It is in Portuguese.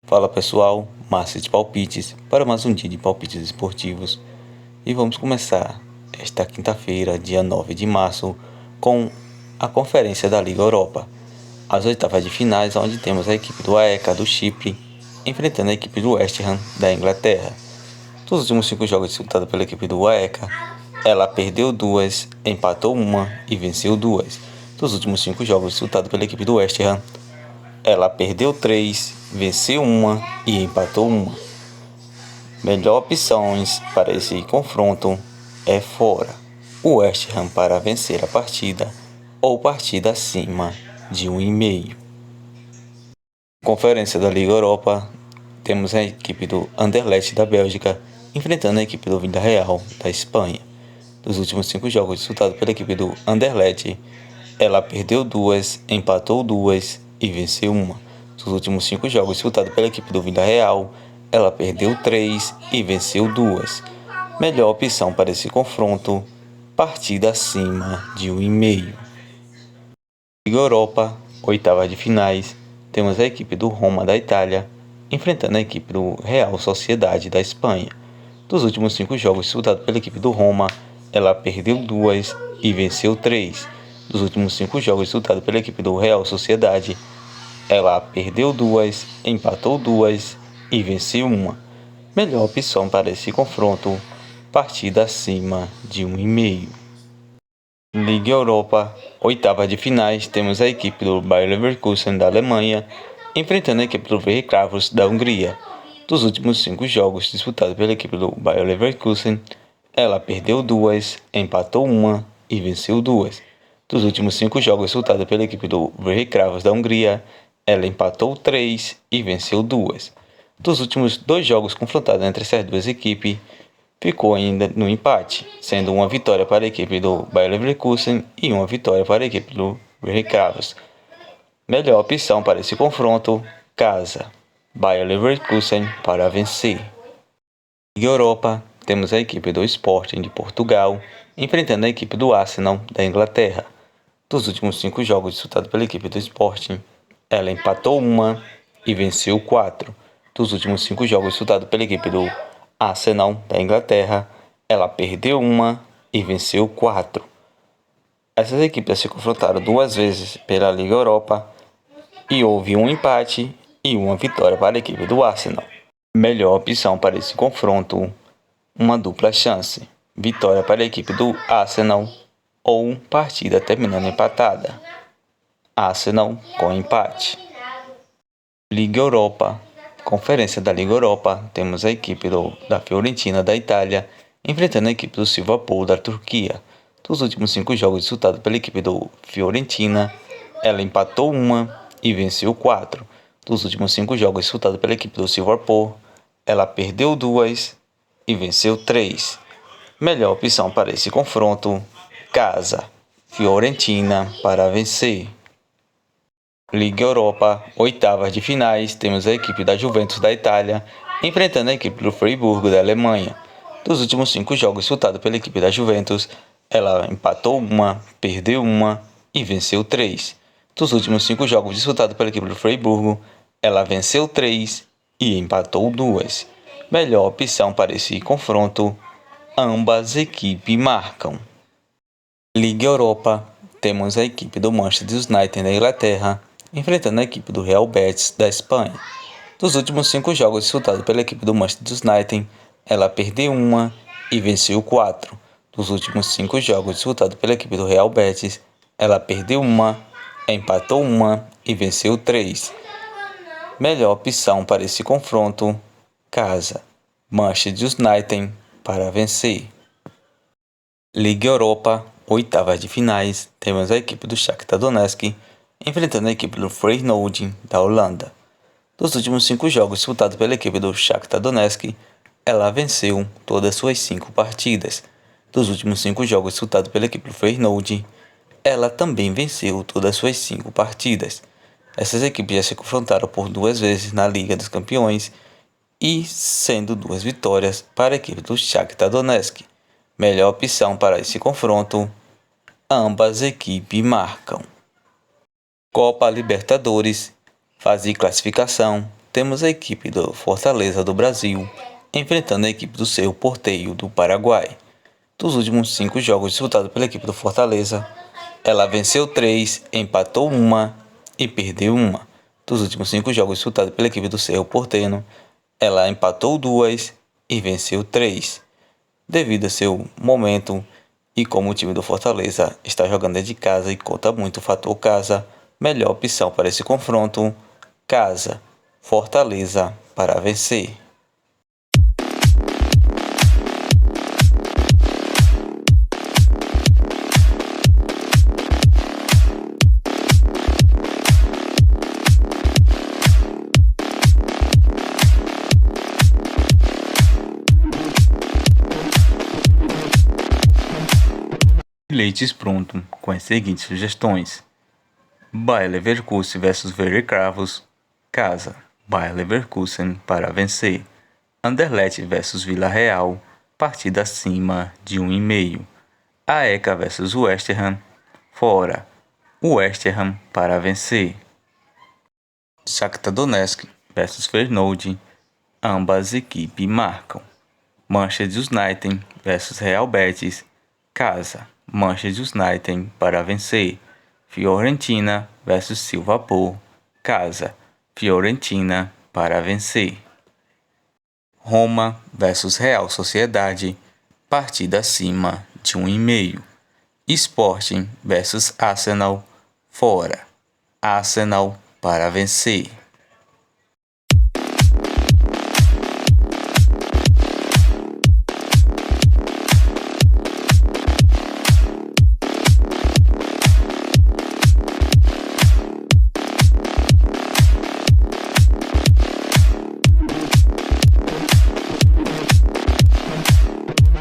Fala pessoal, Márcio de Palpites para mais um dia de palpites esportivos e vamos começar esta quinta-feira, dia 9 de março, com a conferência da Liga Europa, as oitavas de finais, onde temos a equipe do AEK do Chipre enfrentando a equipe do West Ham da Inglaterra. Dos últimos 5 jogos disputados pela equipe do AEK, ela perdeu 2, empatou 1 e venceu 2. Dos últimos 5 jogos disputados pela equipe do West Ham, ela perdeu 3, venceu 1 e empatou 1. Melhor opções para esse confronto é fora, o West Ham para vencer a partida ou partida acima de 1,5. Conferência da Liga Europa, temos a equipe do Anderlecht da Bélgica enfrentando a equipe do Villarreal da Espanha. Dos últimos 5 jogos disputados pela equipe do Anderlecht, ela perdeu 2, empatou 2 e venceu 1. Dos últimos 5 jogos disputados pela equipe do Villarreal, ela perdeu 3 e venceu 2. Melhor opção para esse confronto, partida acima de 1,5. Liga Europa, oitavas de finais, temos a equipe do Roma da Itália enfrentando a equipe do Real Sociedade da Espanha. Dos últimos 5 jogos disputados pela equipe do Roma, ela perdeu 2 e venceu 3. Dos últimos 5 jogos disputados pela equipe do Real Sociedade, ela perdeu 2, empatou 2 e venceu 1. Melhor opção para esse confronto, partida acima de 1,5. Liga Europa, oitava de finais, temos a equipe do Bayer Leverkusen da Alemanha enfrentando a equipe do Ferencváros da Hungria. Dos últimos 5 jogos disputados pela equipe do Bayer Leverkusen, ela perdeu 2, empatou 1 e venceu 2. Dos últimos 5 jogos disputados pela equipe do Ferencváros da Hungria, ela empatou 3 e venceu 2. Dos últimos 2 jogos confrontados entre essas duas equipes, ficou ainda no empate, sendo uma vitória para a equipe do Bayer Leverkusen e uma vitória para a equipe do Ferencváros. Melhor opção para esse confronto, casa, Bayer Leverkusen para vencer. Liga Europa, temos a equipe do Sporting de Portugal enfrentando a equipe do Arsenal da Inglaterra. Dos últimos 5 jogos disputados pela equipe do Sporting, ela empatou 1 e venceu 4. Dos últimos 5 jogos disputados pela equipe do Arsenal da Inglaterra, ela perdeu 1 e venceu 4. Essas equipes se confrontaram 2 vezes pela Liga Europa e houve um empate e uma vitória para a equipe do Arsenal. Melhor opção para esse confronto, uma dupla chance, vitória para a equipe do Arsenal ou partida terminando empatada. Arsenal com empate. Liga Europa, conferência da Liga Europa, temos a equipe da Fiorentina da Itália enfrentando a equipe do Sivasspor da Turquia. Dos últimos 5 jogos disputados pela equipe do Fiorentina, ela empatou 1 e venceu 4. Dos últimos 5 jogos disputados pela equipe do Sivasspor, ela perdeu 2 e venceu 3. Melhor opção para esse confronto, casa, Fiorentina para vencer. Liga Europa, oitavas de finais, temos a equipe da Juventus da Itália enfrentando a equipe do Freiburg da Alemanha. Dos últimos 5 jogos disputados pela equipe da Juventus, ela empatou 1, perdeu 1 e venceu 3. Dos últimos 5 jogos disputados pela equipe do Freiburg, ela venceu 3 e empatou 2. Melhor opção para esse confronto, ambas equipes marcam. Liga Europa, temos a equipe do Manchester United da Inglaterra enfrentando a equipe do Real Betis da Espanha. Dos últimos 5 jogos disputados pela equipe do Manchester United, ela perdeu 1 e venceu 4. Dos últimos 5 jogos disputados pela equipe do Real Betis, ela perdeu 1, empatou 1 e venceu 3. Melhor opção para esse confronto, casa, Manchester United para vencer. Liga Europa, oitavas de finais, temos a equipe do Shakhtar Donetsk enfrentando a equipe do Feyenoord da Holanda. Dos últimos 5 jogos disputados pela equipe do Shakhtar Donetsk, ela venceu todas suas 5 partidas. Dos últimos 5 jogos disputados pela equipe do Feyenoord, ela também venceu todas suas 5 partidas. Essas equipes já se confrontaram por 2 vezes na Liga dos Campeões e sendo 2 vitórias para a equipe do Shakhtar Donetsk. Melhor opção para esse confronto, ambas equipes marcam. Copa Libertadores, fase de classificação, temos a equipe do Fortaleza do Brasil enfrentando a equipe do Cerro Porteño do Paraguai. Dos últimos 5 jogos disputados pela equipe do Fortaleza, ela venceu 3, empatou 1 e perdeu 1. Dos últimos 5 jogos disputados pela equipe do Cerro Porteño, ela empatou 2 e venceu 3. Devido a seu momento e como o time do Fortaleza está jogando dentro de casa e conta muito o fator casa, melhor opção para esse confronto, casa, Fortaleza para vencer. Bilhetes pronto com as seguintes sugestões: Bayer Leverkusen vs Verecravos, casa, Bayer Leverkusen para vencer. Anderlecht vs Vila Real, partida acima de 1,5. AEK vs West Ham, fora, West Ham para vencer. Shakhtar Donetsk vs Feyenoord, ambas equipes marcam. Manchester United vs Real Betis, casa, Manchester United para vencer. Fiorentina vs Silvapol, casa, Fiorentina para vencer. Roma vs Real Sociedade, partida acima de 1,5. Sporting vs Arsenal, fora, Arsenal para vencer.